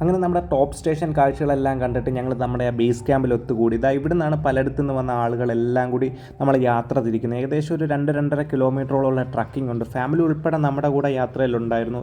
അങ്ങനെ നമ്മുടെ top station കാഴ്ചകളെല്ലാം കണ്ടിട്ട് ഞങ്ങൾ നമ്മുടെ ബേസ് ക്യാമ്പിൽ ഒത്തുകൂടി. ഇവിടെ നിന്നാണ് പലയിടത്തു നിന്ന് വന്ന ആളുകളെല്ലാം കൂടി നമ്മൾ യാത്ര തിരിക്കുന്നത്. ഏകദേശം ഒരു 2-2.5 കിലോമീറ്ററോളമുള്ള ട്രക്കിംഗ് ഉണ്ട്. ഫാമിലി ഉൾപ്പെടെ നമ്മുടെ കൂടെ യാത്രയിലുണ്ടായിരുന്നു.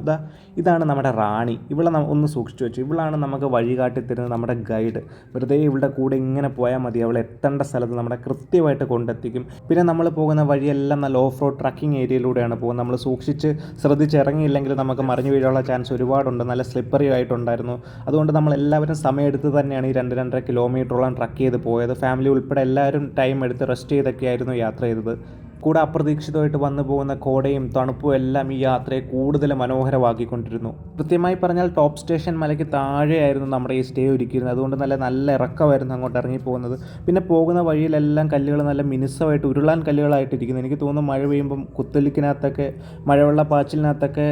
ഇതാണ് നമ്മുടെ റാണി. ഇവളെ ഒന്ന് സൂക്ഷിച്ചു വെച്ചു. ഇവളാണ് നമുക്ക് വഴി കാട്ടിത്തരുന്നത്, നമ്മുടെ ഗൈഡ്. വെറുതെ ഇവളുടെ കൂടെ ഇങ്ങനെ പോയാൽ മതി, അവൾ എത്തേണ്ട സ്ഥലത്ത് നമ്മളെ കൃത്യമായിട്ട് കൊണ്ടെത്തിക്കും. പിന്നെ നമ്മൾ പോകുന്ന വഴിയെല്ലാം നല്ല ഓഫ് റോഡ് ട്രക്കിംഗ് ഏരിയയിലൂടെയാണ് പോകുന്നത്. നമ്മൾ സൂക്ഷിച്ച് ശ്രദ്ധിച്ചിറങ്ങിയില്ലെങ്കിൽ നമുക്ക് മറിഞ്ഞു വീഴാനുള്ള ചാൻസ് ഒരുപാടുണ്ട്. നല്ല സ്ലിപ്പറി ആയിട്ടുണ്ടായിരുന്നു. അതുകൊണ്ട് നമ്മളെല്ലാവരും സമയമെടുത്ത് തന്നെയാണ് ഈ 2-2.5 കിലോമീറ്ററോളം ട്രക്ക് ചെയ്ത് പോയത്. ഫാമിലി ഉൾപ്പെടെ എല്ലാവരും ടൈം എടുത്ത് റെസ്റ്റ് ചെയ്തൊക്കെയായിരുന്നു യാത്ര ചെയ്തത്. കൂടെ അപ്രതീക്ഷിതമായിട്ട് വന്നു പോകുന്ന കോടയും തണുപ്പും എല്ലാം ഈ യാത്രയെ കൂടുതൽ മനോഹരമാക്കിക്കൊണ്ടിരുന്നു. കൃത്യമായി പറഞ്ഞാൽ ടോപ്പ് സ്റ്റേഷൻ മലയ്ക്ക് താഴെയായിരുന്നു നമ്മുടെ ഈ സ്റ്റേ ഒരുക്കിയിരുന്നത്. അതുകൊണ്ട് നല്ല ഇറക്കമായിരുന്നു അങ്ങോട്ട് ഇറങ്ങിപ്പോകുന്നത്. പിന്നെ പോകുന്ന വഴിയിലെല്ലാം കല്ലുകൾ നല്ല മിനുസമായിട്ട് ഉരുളാൻ കല്ലുകളായിട്ടിരിക്കുന്നു. എനിക്ക് തോന്നുന്നു മഴ പെയ്യുമ്പം കുത്തൊലിക്കിനകത്തൊക്കെ മഴവെള്ള പാച്ചിലിനകത്തൊക്കെ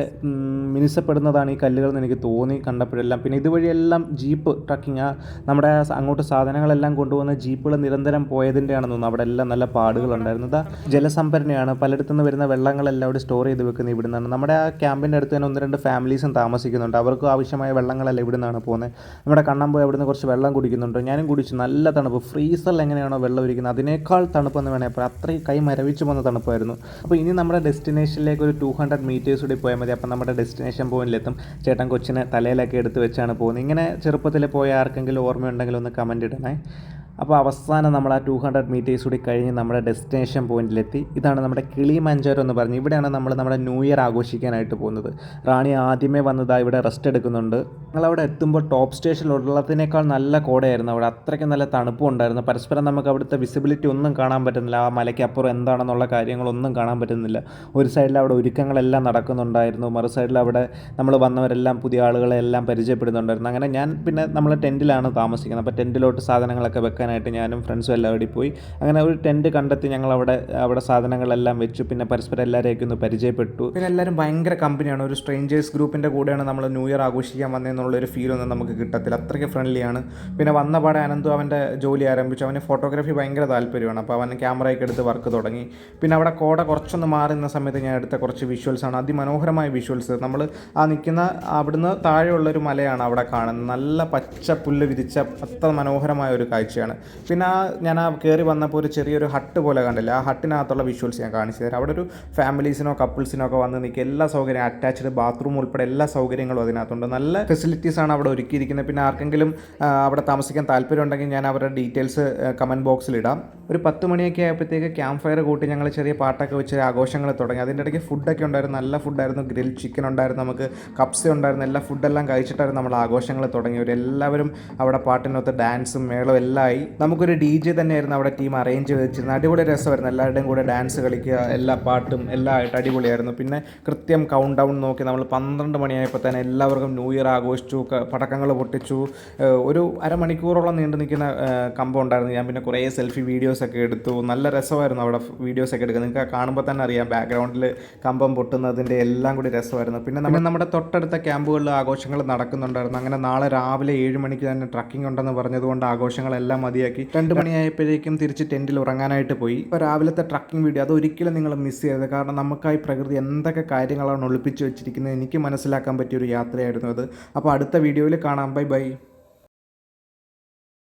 മിനുസപ്പെടുന്നതാണ് ഈ കല്ലുകൾ എന്ന് എനിക്ക് തോന്നി കണ്ടപ്പോഴെല്ലാം. പിന്നെ ഇതുവഴിയെല്ലാം ജീപ്പ് ട്രക്കിങ്, നമ്മുടെ അങ്ങോട്ട് സാധനങ്ങളെല്ലാം കൊണ്ടുപോകുന്ന ജീപ്പുകൾ നിരന്തരം പോയതിൻ്റെയാണെന്ന് തോന്നുന്നു. അവിടെ എല്ലാം നല്ല പാടുകളുണ്ടായിരുന്നു. ജലസംഭരണിയാണ്. പലയിടത്തു നിന്ന് വരുന്ന വെള്ളങ്ങളെല്ലാം അവിടെ സ്റ്റോർ ചെയ്ത് വെക്കുന്നത് ഇവിടെ നിന്നാണ്. നമ്മുടെ ആ ക്യാമ്പിൻ്റെ അടുത്ത് തന്നെ 1-2 ഫാമിലീസും താമസിക്കുന്നുണ്ട്. അവർക്കും ആവശ്യമായ വെള്ളങ്ങളെല്ലാം ഇവിടെ നിന്നാണ് പോകുന്നത്. നമ്മുടെ കണ്ണൻ പോയി അവിടെ നിന്ന് കുറച്ച് വെള്ളം കുടിക്കുന്നുണ്ട്. ഞാനും കുടിച്ചു. നല്ല തണുപ്പ്. ഫ്രീസറിൽ എങ്ങനെയാണോ വെള്ളം ഇരിക്കുന്നത് അതിനേക്കാൾ തണുപ്പെന്ന് വേണേൽ അപ്പോൾ അത്രയും കൈ മരവിച്ച് പോകുന്ന തണുപ്പായിരുന്നു. അപ്പോൾ ഇനി നമ്മുടെ ഡെസ്റ്റിനേഷനിലേക്ക് ഒരു 200 മീറ്റേഴ്സ് കൂടി പോയാൽ മതി. അപ്പോൾ നമ്മുടെ ഡെസ്റ്റിനേഷൻ പോയിന്റിലെത്തും. ചേട്ടൻ കൊച്ചിനെ തലയിലൊക്കെ എടുത്ത് വെച്ചാണ് പോകുന്നത്. ഇങ്ങനെ ചെറുപ്പത്തിൽ പോയ ആർക്കെങ്കിലും ഓർമ്മയുണ്ടെങ്കിൽ ഒന്ന് കമൻറ്റ് ഇടണേ. അപ്പോൾ അവസാനം നമ്മൾ ആ 200 മീറ്റേഴ്സ് കൂടി കഴിഞ്ഞ് നമ്മുടെ ഡെസ്റ്റിനേഷൻ പോയിന്റിലെത്തി. ഇതാണ് നമ്മുടെ കിളിമഞ്ചാരോ എന്ന് പറഞ്ഞ്. ഇവിടെയാണ് നമ്മൾ നമ്മുടെ ന്യൂ ഇയർ ആഘോഷിക്കാനായിട്ട് പോകുന്നത്. റാണി ആദ്യമേ വന്നതാണ് ഇവിടെ റെസ്റ്റ് എടുക്കുന്നുണ്ട്. ഞങ്ങളവിടെ എത്തുമ്പോൾ ടോപ്പ് സ്റ്റേഷനിലുള്ളതിനേക്കാൾ നല്ല കോടയായിരുന്നു. അവിടെ അത്രയ്ക്ക് നല്ല തണുപ്പും ഉണ്ടായിരുന്നു. പരസ്പരം നമുക്ക് അവിടുത്തെ വിസിബിലിറ്റി ഒന്നും കാണാൻ പറ്റുന്നില്ല. ആ മലയ്ക്കപ്പുറം എന്താണെന്നുള്ള കാര്യങ്ങളൊന്നും കാണാൻ പറ്റുന്നില്ല. ഒരു സൈഡിൽ അവിടെ ഒരുക്കങ്ങളെല്ലാം നടക്കുന്നുണ്ടായിരുന്നു, മറു സൈഡിൽ അവിടെ നമ്മൾ വന്നവരെല്ലാം പുതിയ ആളുകളെല്ലാം പരിചയപ്പെടുന്നുണ്ടായിരുന്നു. അങ്ങനെ ഞാൻ പിന്നെ നമ്മൾ ടെൻറ്റിലാണ് താമസിക്കുന്നത്. അപ്പോൾ ടെൻറ്റിലോട്ട് സാധനങ്ങളൊക്കെ വെക്കാൻ ഞാനും ഫ്രണ്ട്സും എല്ലാവരും പോയി. അങ്ങനെ ഒരു ടെൻറ്റ് കണ്ടെത്തി ഞങ്ങൾ അവിടെ സാധനങ്ങളെല്ലാം വെച്ചു. പിന്നെ പരസ്പരം എല്ലാവരെയൊക്കെ ഒന്ന് പരിചയപ്പെട്ടു. പിന്നെ എല്ലാവരും ഭയങ്കര കമ്പനിയാണ്. ഒരു സ്ട്രേഞ്ചേഴ്സ് ഗ്രൂപ്പിൻ്റെ കൂടെയാണ് നമ്മൾ ന്യൂ ഇയർ ആഘോഷിക്കാൻ വന്നതെന്നുള്ളൊരു ഫീലൊന്നും നമുക്ക് കിട്ടത്തില്ല. അത്രയ്ക്ക് ഫ്രണ്ട്ലിയാണ്. പിന്നെ വന്ന പാടെ അനന്തു അവൻ്റെ ജോലി ആരംഭിച്ചു. അവന് ഫോട്ടോഗ്രാഫി ഭയങ്കര താല്പര്യമാണ്. അപ്പോൾ അവൻ ക്യാമറയൊക്കെ എടുത്ത് വർക്ക് തുടങ്ങി. പിന്നെ അവിടെ കോട കുറച്ചൊന്ന് മാറി നിന്ന സമയത്ത് ഞാൻ എടുത്ത കുറച്ച് വിഷ്വൽസാണ്. അതിമനോഹരമായ വിഷ്വൽസ്. നമ്മൾ ആ നിൽക്കുന്ന അവിടുന്ന് താഴെയുള്ളൊരു മലയാണ് അവിടെ കാണുന്നത്. നല്ല പച്ച പുല്ല് വിരിച്ച അത്ര മനോഹരമായ ഒരു കാഴ്ചയാണ്. പിന്നെ ഞാൻ കയറി വന്നപ്പോൾ ഒരു ചെറിയൊരു ഹട്ട് പോലെ കണ്ടില്ല. ആ ഹട്ടിനകത്തുള്ള വിഷ്വൽസ് ഞാൻ കാണിച്ചു തരാം. അവിടെ ഒരു ഫാമിലീസിനോ കപ്പിൾസിനോ ഒക്കെ വന്ന് നിൽക്കുക. എല്ലാ സൗകര്യം, അറ്റാച്ച്ഡ് ബാത്റൂം ഉൾപ്പെടെ എല്ലാ സൗകര്യങ്ങളും അതിനകത്തുണ്ട്. നല്ല ഫെസിലിറ്റീസാണ് അവിടെ ഒരുക്കിയിരിക്കുന്നത്. പിന്നെ ആർക്കെങ്കിലും അവിടെ താമസിക്കാൻ താല്പര്യം ഉണ്ടെങ്കിൽ ഞാൻ അവരുടെ ഡീറ്റെയിൽസ് കമൻറ്റ് ബോക്സിൽ ഇടാം. ഒരു 10 മണിയൊക്കെ ആയപ്പോഴത്തേക്ക് ക്യാമ്പ് ഫയർ കൂട്ടി ഞങ്ങൾ ചെറിയ പാട്ടൊക്കെ വെച്ച് ആഘോഷങ്ങൾ തുടങ്ങി. അതിൻ്റെ ഇടയ്ക്ക് ഫുഡൊക്കെ ഉണ്ടായിരുന്നു. നല്ല ഫുഡായിരുന്നു. ഗ്രിൽ ചിക്കൻ ഉണ്ടായിരുന്നു, നമുക്ക് കപ്സ ഉണ്ടായിരുന്നു. എല്ലാ ഫുഡെല്ലാം കഴിച്ചിട്ടായിരുന്നു നമ്മൾ ആഘോഷങ്ങൾ തുടങ്ങിയവർ. എല്ലാവരും അവിടെ പാട്ടിനൊത്ത് ഡാൻസും മേളവും എല്ലാം ആയി. നമുക്കൊരു DJ തന്നെയായിരുന്നു അവിടെ ടീം അറേഞ്ച് വെച്ചിരുന്നത്. അടിപൊളി രസമായിരുന്നു. എല്ലാവരുടെയും കൂടെ ഡാൻസ് കളിക്കുക, എല്ലാ പാട്ടും എല്ലാം ആയിട്ട് അടിപൊളിയായിരുന്നു. പിന്നെ കൃത്യം കൗണ്ട് ഡൗൺ നോക്കി നമ്മൾ 12 മണിയായപ്പോൾ തന്നെ എല്ലാവർക്കും ന്യൂ ഇയർ ആഘോഷിച്ചു. പടക്കങ്ങൾ പൊട്ടിച്ചു. ഒരു അരമണിക്കൂറോളം നീണ്ടു നിൽക്കുന്ന കമ്പം ഉണ്ടായിരുന്നു. ഞാൻ പിന്നെ കുറേ സെൽഫി വീഡിയോസൊക്കെ എടുത്തു. നല്ല രസമായിരുന്നു അവിടെ വീഡിയോസൊക്കെ എടുക്കുക. നിങ്ങൾക്ക് കാണുമ്പോൾ തന്നെ അറിയാം ബാക്ക്ഗ്രൗണ്ടിൽ കമ്പം പൊട്ടുന്നതിൻ്റെ എല്ലാം കൂടി രസമായിരുന്നു. പിന്നെ നമ്മുടെ തൊട്ടടുത്ത ക്യാമ്പുകളിൽ ആഘോഷങ്ങൾ നടക്കുന്നുണ്ടായിരുന്നു. അങ്ങനെ നാളെ രാവിലെ 7 മണിക്ക് തന്നെ ട്രക്കിംഗ് ഉണ്ടെന്ന് പറഞ്ഞതുകൊണ്ട് ആഘോഷങ്ങളെല്ലാം മതിയാക്കി 2 മണിയായപ്പോഴേക്കും തിരിച്ച് ടെൻറ്റിൽ ഉറങ്ങാനായിട്ട് പോയി. ഇപ്പോൾ രാവിലത്തെ ട്രക്കിംഗ് വീഡിയോ അതൊരിക്കലും നിങ്ങൾ മിസ് ചെയ്യരുത്. കാരണം നമുക്കായി പ്രകൃതി എന്തൊക്കെ കാര്യങ്ങളാണ് ഒളിപ്പിച്ച് വെച്ചിരിക്കുന്നത് എനിക്ക് മനസ്സിലാക്കാൻ പറ്റിയൊരു യാത്രയായിരുന്നു അത്. അപ്പോൾ അടുത്ത വീഡിയോയിൽ കാണാം. ബൈ.